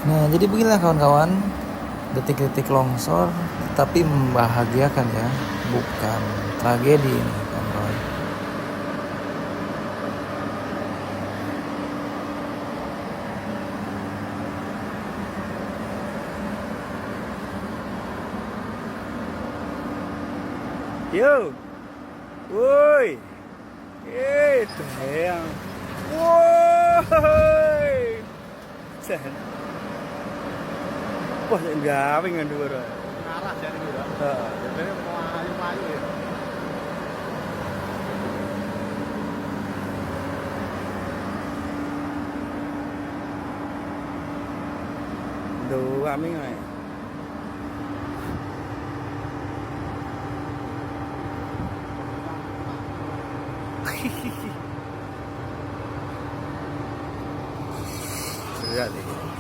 Nah, jadi beginilah kawan-kawan, detik-detik longsor tapi membahagiakan ya, bukan tragedi ini kawan-kawan. Yo, woi, damn, woi, sen, wah yang gawing kan dua orang. Ngarah jadi gitu. Jadi mau ayu-ayu ya. Dua minggu.